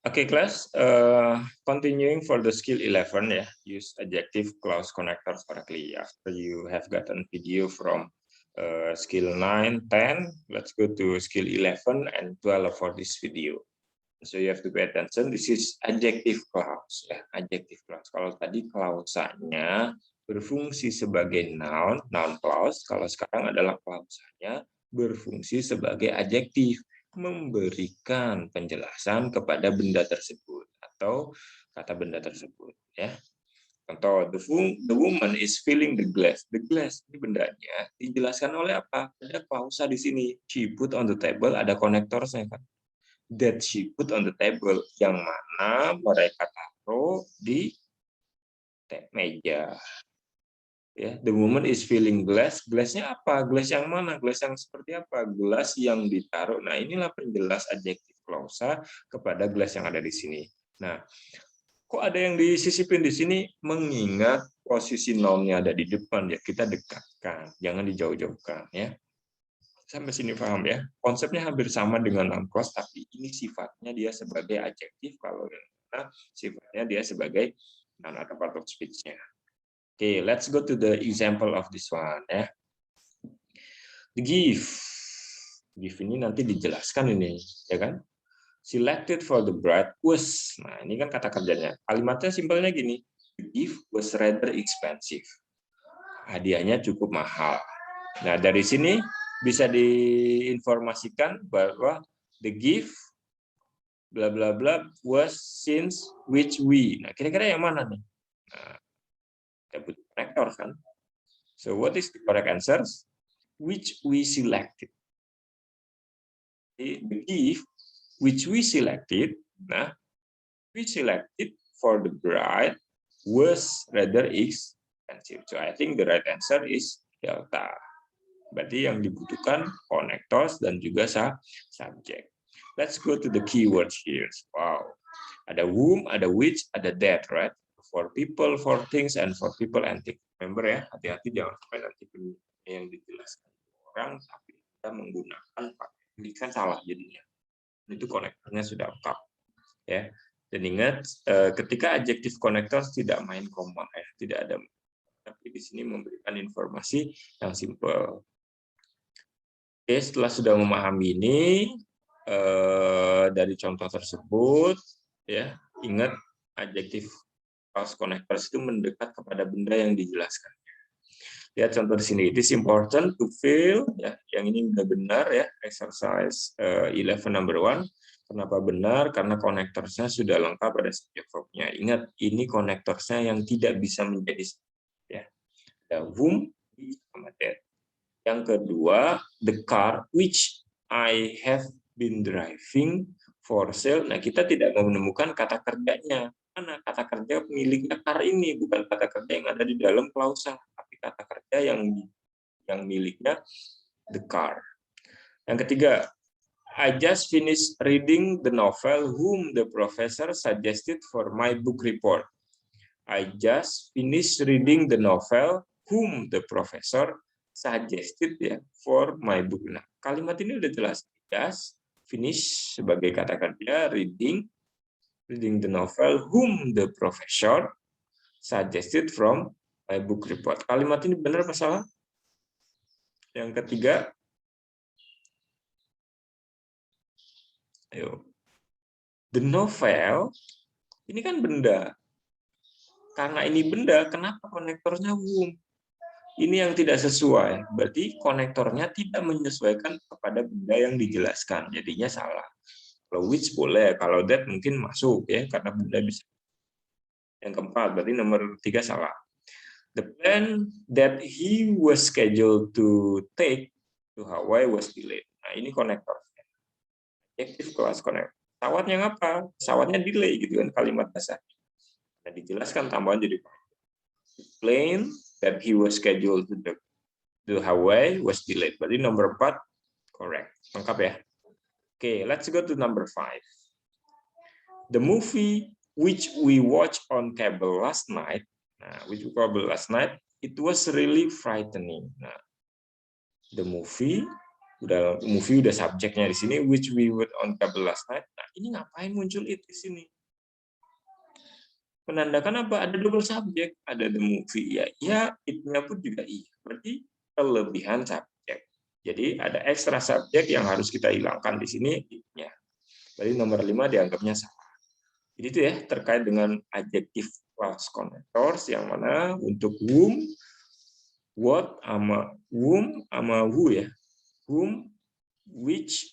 Okay, class. Continuing for the skill 11, yeah, use adjective clause connectors correctly. After you have gotten video from skill 9, 10, let's go to skill 11 and 12 for this video. So you have to pay attention. This is adjective clause, ya, adjective clause. Kalau tadi klausanya berfungsi sebagai noun, noun clause. Kalau sekarang adalah klausanya berfungsi sebagai adjektif, memberikan penjelasan kepada benda tersebut atau kata benda tersebut, ya. Contoh, the woman is filling the glass. The glass ini bendanya dijelaskan oleh apa? Ada klausa di sini. She put on the table, ada konektornya kan. That she put on the table, yang mana mereka taruh di meja. Ya, the woman is filling glass. Glassnya apa? Glass yang mana? Glass yang seperti apa? Gelas yang ditaruh. Nah, inilah penjelas adjektif klausa kepada gelas yang ada di sini. Nah, kok ada yang disisipin di sini? Mengingat posisi noun-nya ada di depan, ya kita dekatkan, jangan dijauh-jauhkan, ya. Sampai sini paham ya? Konsepnya hampir sama dengan noun clause, tapi ini sifatnya dia sebagai adjektif, kalau yang mana sifatnya dia sebagai noun atau part of speech-nya. Okay, let's go to the example of this one, ya. The gift. Gift ini nanti dijelaskan ini, ya kan? Selected for the bride was. Nah, ini kan kata kerjanya. Kalimatnya simpelnya gini. The gift was rather expensive. Hadiahnya cukup mahal. Nah, dari sini bisa diinformasikan bahwa the gift bla bla bla was since which we. Nah, kira-kira yang mana nih? Nah, kita butuh konektor kan. So what is the correct answer? Which we selected. The gift which we selected, nah, we selected for the bride was rather expensive. So I think the right answer is delta. Berarti yang dibutuhkan connectors dan juga subject. Let's go to the keywords here. Wow. Ada whom, ada which, ada that, right? For people, for things, and for people and things. Remember ya, hati-hati jangan sampai nanti yang dijelaskan orang, tapi kita menggunakan ini kan salah jadinya. Itu konektornya sudah lengkap. Ya. Dan ingat, ketika adjektif konektor tidak main koma, ya, tidak ada. Tapi di sini memberikan informasi yang simple. Oke, setelah sudah memahami ini dari contoh tersebut, ya ingat adjektif clause connectors itu mendekat kepada benda yang dijelaskan. Lihat contoh di sini. It is important to fill, ya, yang ini benar ya, exercise 11 number 1. Kenapa benar? Karena konektornya sudah lengkap pada subject verb-nya. Ingat, ini konektornya yang tidak bisa menjadi ya. Ada whom, sama that. Yang kedua, the car which I have been driving for sale. Nah, kita tidak menemukan kata kerjanya. Mana kata kerja miliknya car ini, bukan kata kerja yang ada di dalam klausa, tapi kata kerja yang miliknya the car. Yang ketiga, I just finished reading the novel whom the professor suggested for my book report. I just finished reading the novel whom the professor suggested ya for my book. Nah, kalimat ini udah jelas. Just finish sebagai kata kerja, reading the novel whom the professor suggested from my book report. Kalimat ini benar apa salah? Yang ketiga, ayo. The novel ini kan benda. Karena ini benda, kenapa konektornya whom? Ini yang tidak sesuai, berarti konektornya tidak menyesuaikan kepada benda yang dijelaskan, jadinya salah. Kalau which boleh, kalau that mungkin masuk ya, karena benda bisa. Yang keempat, berarti nomor 3 salah. The plan that he was scheduled to take to Hawaii was delayed. Nah, ini konektornya. Adjective clause connect. Pesawatnya apa? Pesawatnya delay gitu kan kalimat dasar. Nah, dijelaskan tambahan jadi the plane that he was scheduled to Hawaii was delayed. Berarti nomor 4 correct. Lengkap ya. Okay, let's go to number 5. The movie which we watched on cable last night, it was really frightening. Nah, the movie udah subjeknya di sini which we watched on cable last night. Nah, ini ngapain muncul it di sini? Menandakan apa? Ada double subjek, ada the movie, ya, it-nya pun juga iya. Berarti kelebihan subjek. Jadi ada ekstra subjek yang harus kita hilangkan di sini, it-nya. Jadi nomor 5 dianggapnya salah. Jadi itu ya terkait dengan adjective clause connectors yang mana untuk whom, what, sama who ya. Whom, which,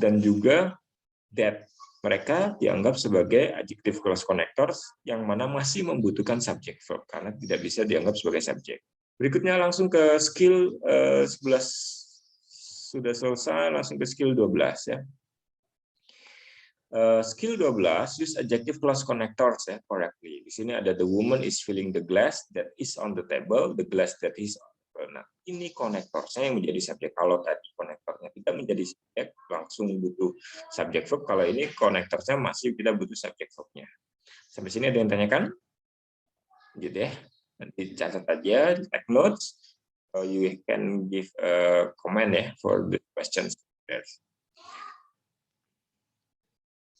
dan juga that. Mereka dianggap sebagai adjective clause connectors yang mana masih membutuhkan subject verb karena tidak bisa dianggap sebagai subjek. Berikutnya langsung ke skill 11 sudah selesai, langsung ke skill 12 ya. Skill 12 use adjective clause connectors ya correctly. Di sini ada the woman is filling the glass that is on the table, the glass that is on. Nah, ini konektornya yang menjadi subjek. Kalau tadi konektornya tidak menjadi subjek, langsung butuh subjek verb. Kalau ini konektornya masih kita butuh subjek verbnya. Sampai sini ada yang tanyakan? Gitu ya. Nanti catat aja, take notes. You can give a comment ya for the questions.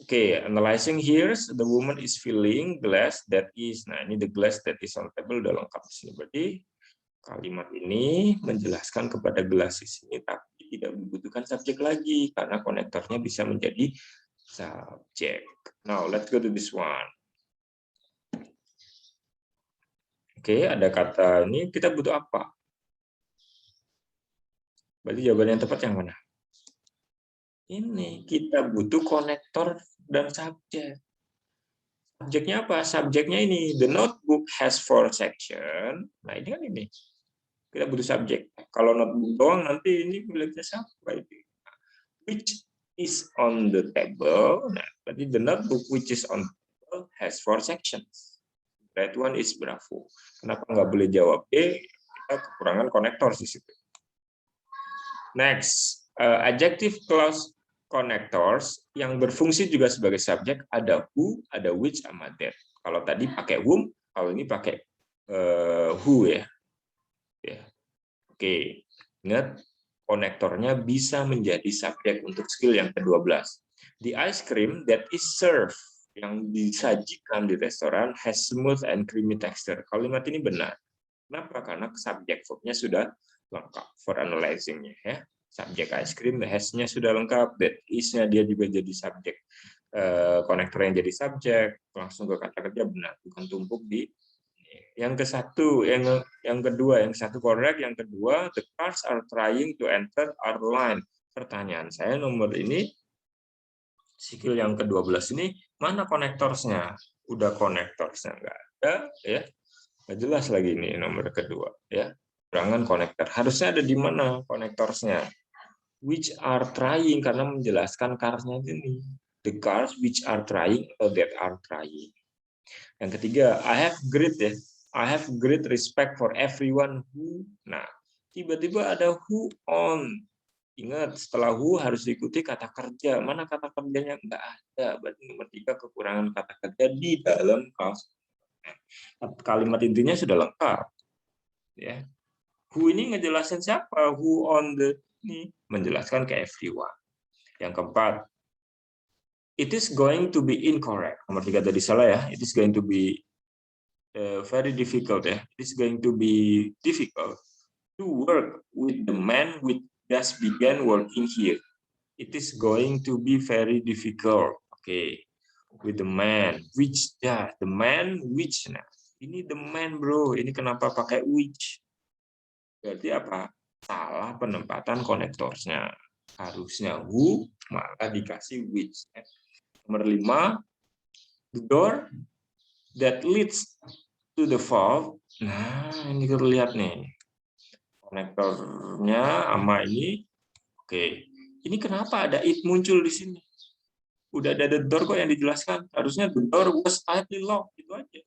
Okay, analyzing here, the woman is filling glass that is. Nah, ini the glass that is on table udah lengkap di sini. Berarti kalimat ini menjelaskan kepada gelas di sini, tapi tidak membutuhkan subjek lagi karena konektornya bisa menjadi subjek. Now, let's go to this one. Oke, ada kata ini, kita butuh apa? Berarti jawaban yang tepat yang mana? Ini, kita butuh konektor dan subjek. Subjeknya apa? Subjeknya ini, the notebook has 4 section. Nah, ini kan ini. Kita butuh subjek. Kalau notebook doang nanti ini miliknya siapa itu? Which is on the table. Nah, berarti the notebook which is on the table has 4 sections. That one is bravo. Kenapa nggak boleh jawab B? Kita kekurangan konektor di situ. Next, adjective clause connectors yang berfungsi juga sebagai subjek ada who, ada which, sama that. Kalau tadi pakai whom, kalau ini pakai who ya. Oke, ingat konektornya bisa menjadi subjek untuk skill yang ke-12. The ice cream that is served yang disajikan di restoran has smooth and creamy texture. Kalimat ini benar. Kenapa? Karena subjek verbnya sudah lengkap for analyzing-nya ya. Subjek ice cream, the has-nya sudah lengkap, that is-nya dia juga jadi subjek. Konektor yang jadi subjek, langsung ke kata kerja benar, bukan tumpuk di yang kedua, yang satu correct, yang kedua the cars are trying to enter our line. Pertanyaan saya nomor ini skill yang ke-12 ini mana konektornya? Udah konektornya nggak ada ya. Nggak jelas lagi ini nomor kedua ya. Kurangan konektor. Harusnya ada di mana konektornya? Which are trying karena menjelaskan cars-nya ini. The cars which are trying atau that are trying. Yang ketiga, I have great respect for everyone who. Nah, tiba-tiba ada who on. Ingat, setelah who harus diikuti kata kerja. Mana kata kerjanya? Enggak ada. Berarti nomor 3 kekurangan kata kerja di dalam clause. Kalimat intinya sudah lengkap. Ya. Who ini ngejelasin siapa? Who on the ini menjelaskan ke everyone. Yang keempat, it is going to be incorrect. Nomor 3 tadi salah ya. It is going to be very difficult ya. It is going to be difficult to work with the man which just began working here. It is going to be very difficult. Okay, with the man which the man which. Nah, ini the man bro. Ini kenapa pakai which? Berarti apa? Salah penempatan konektornya. Harusnya who malah dikasih which. Nomor 5, the door that leads to the valve. Nah, ini terlihat nih. Konektornya sama ini. Oke. Ini kenapa ada it muncul di sini? Udah ada the door kok yang dijelaskan. Harusnya the door was tightly locked. Itu aja.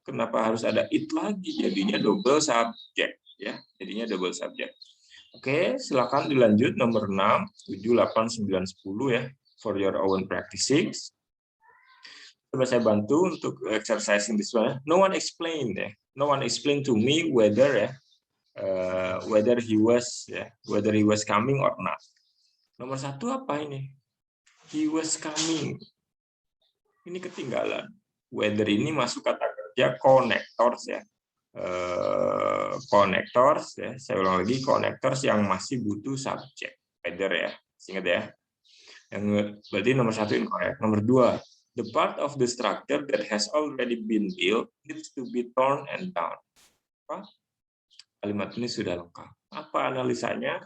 Kenapa harus ada it lagi? Jadinya double subject. Ya, jadinya double subject. Oke, silakan dilanjut nomor 6, 7, 8, 9, 10 ya. For your own practicing. Coba saya bantu untuk exercising this one. No one explained ya. No one explained to me whether whether he was coming or not. Nomor 1 apa ini? He was coming. Ini ketinggalan. Whether ini masuk kata kerja connectors ya. Connectors ya. Saya ulang lagi, connectors yang masih butuh subjek. Whether ya. Ingat ya. Yang berarti nomor 1 incorrect. Nomor 2, the part of the structure that has already been built needs to be torn and down. Apa? Kalimat ini sudah lengkap. Apa analisanya?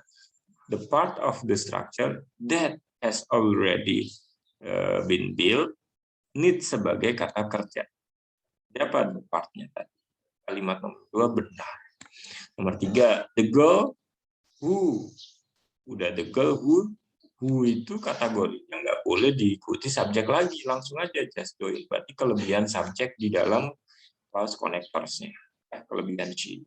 The part of the structure that has already been built need sebagai kata kerja. Dapat partnya tadi. Kalimat nomor 2 benar. Nomor 3, the girl who. Udah the girl who itu kategorinya nggak boleh diikuti subjek lagi. Langsung aja just do it. Berarti kelebihan subjek di dalam clause connectors-nya. Kelebihan C.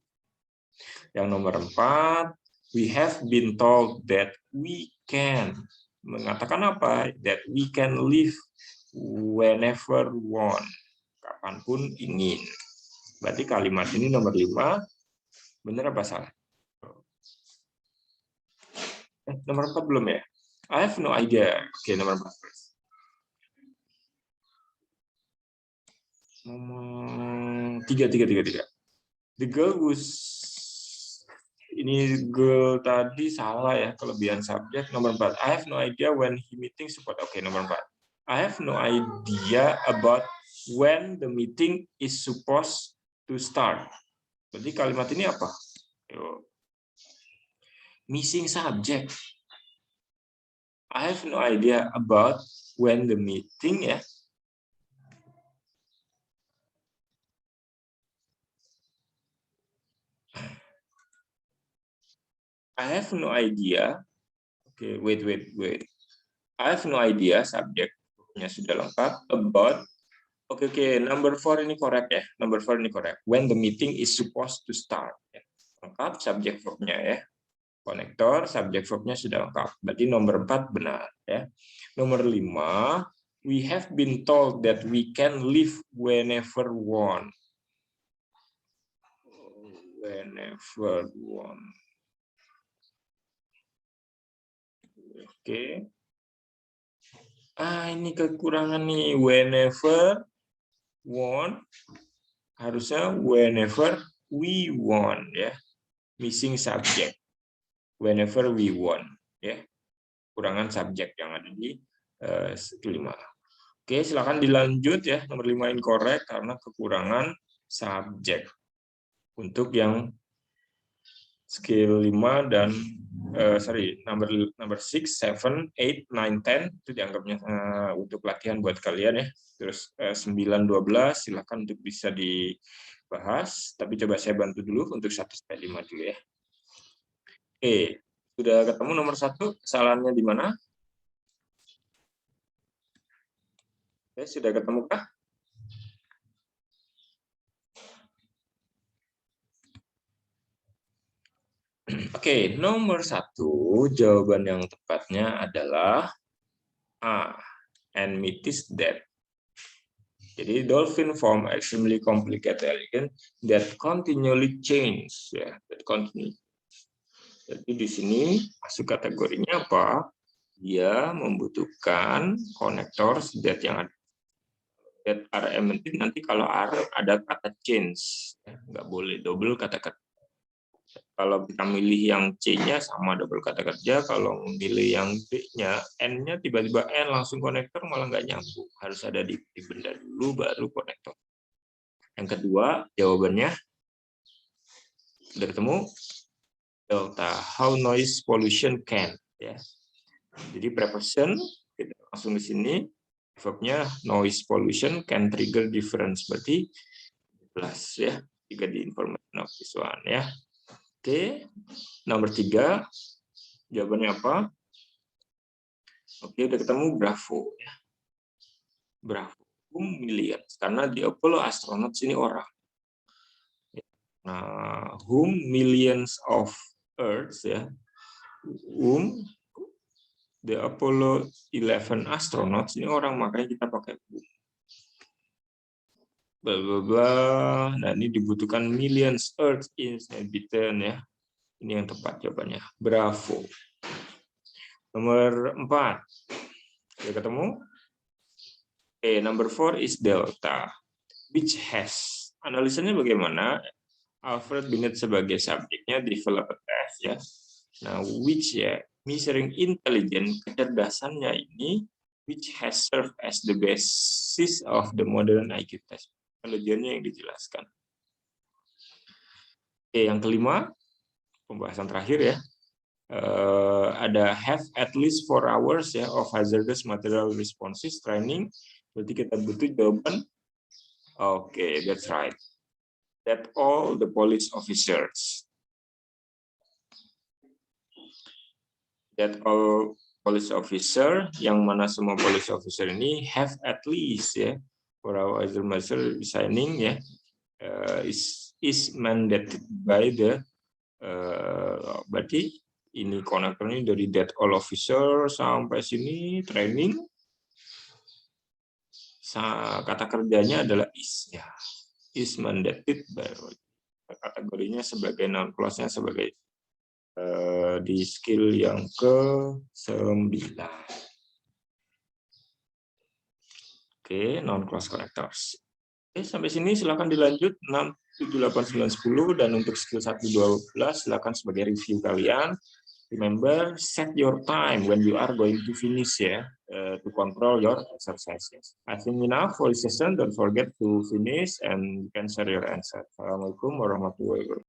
Yang nomor 4, we have been told that we can. Mengatakan apa? That we can live whenever want. Kapanpun ingin. Berarti kalimat ini nomor 5. Benar apa salah? Nomor 4 belum ya? I have no idea. Oke, nomor 4. Nomor 3. The girl was... Ini girl tadi salah ya, kelebihan subjek. Nomor 4. I have no idea when he meeting support. Oke, nomor 4. I have no idea about when the meeting is supposed to start. Berarti kalimat ini apa? Missing subject. I have no idea about when the meeting ya. I have no idea. Oke, wait. I have no idea subjeknya sudah lengkap about. Oke, number 4 ini correct ya. Number 4 ini correct. When the meeting is supposed to start. Ya. Lengkap subjek verbnya ya. Konektor, subjek verbnya sudah lengkap. Berarti nomor 4 benar ya. Nomor 5, we have been told that we can leave whenever want. Whenever want. Oke. Ini kekurangan nih. Whenever want. Harusnya whenever we want ya. Missing subject. Whenever we want ya. Kurangan subjek yang ada di kelima. Oke, silakan dilanjut ya. Nomor 5 incorrect karena kekurangan subjek. Untuk yang skill 5 dan number 6, 7, 8, 9, 10 itu dianggapnya untuk latihan buat kalian ya. Terus 9, 12 silakan untuk bisa dibahas, tapi coba saya bantu dulu untuk 1 sampai 5 dulu ya. Oke, sudah ketemu nomor 1, kesalahannya di mana? Oke, sudah ketemu kah? Oke, nomor 1, jawaban yang tepatnya adalah A. And meat is dead. Jadi dolphin form extremely complicated elegant that continually change. Ya, that continue. Jadi di sini masuk kategorinya apa? Dia membutuhkan connectors that yang ada. That are embedded nanti kalau ada kata change, nggak boleh double kata kerja. Kalau kita milih yang C-nya sama double kata kerja, kalau memilih yang D-nya, N-nya tiba-tiba N langsung konektor malah nggak nyambung. Harus ada di benda dulu baru konektor. Yang kedua, jawabannya udah ketemu? Delta, how noise pollution can. Ya. Jadi preposition, kita langsung di sini, verbnya noise pollution can trigger difference, berarti plus ya, jika di information of this one ya. Oke, nomor 3, jawabannya apa? Oke, udah ketemu Bravo ya. Bravo, millions, karena di Apollo astronauts ini orang. Nah, whom millions of Earths ya, whom the Apollo 11 astronauts ini orang, makanya kita pakai whom. Bla bla bla. Nah, ini dibutuhkan millions Earth inhabitant ya. Ini yang tepat jawabannya. Bravo. Nomor 4. Sudah ketemu? Oke, number 4 is delta, which has. Analisanya bagaimana? Alfred Binet sebagai subjeknya develop a test ya. Nah, which ya, measuring intelligence, kecerdasannya ini, which has served as the basis of the modern IQ test. Intelijennya yang dijelaskan. Oke, yang kelima, pembahasan terakhir ya. Ada have at least 4 hours ya of hazardous material responses training. Berarti kita butuh jawaban. Oke, that's right. That all the police officers. That all police officer, yang mana semua police officer ini have at least ya, for our hazardous designing ya, is mandated by the berarti ini konektornya dari that all officer sampai sini training. Kata kerjanya adalah is ya, is mandated by, kategorinya sebagai non clause-nya sebagai di skill yang ke-9. Oke, non clause connectors. Oke, sampai sini silakan dilanjut 6, 7, 8, 9, 10, dan untuk skill 1, 12 silakan sebagai review kalian. Remember, set your time when you are going to finish ya, to control your exercises. I think enough for this session. Don't forget to finish and you can share your answer. Assalamualaikum warahmatullahi wabarakatuh.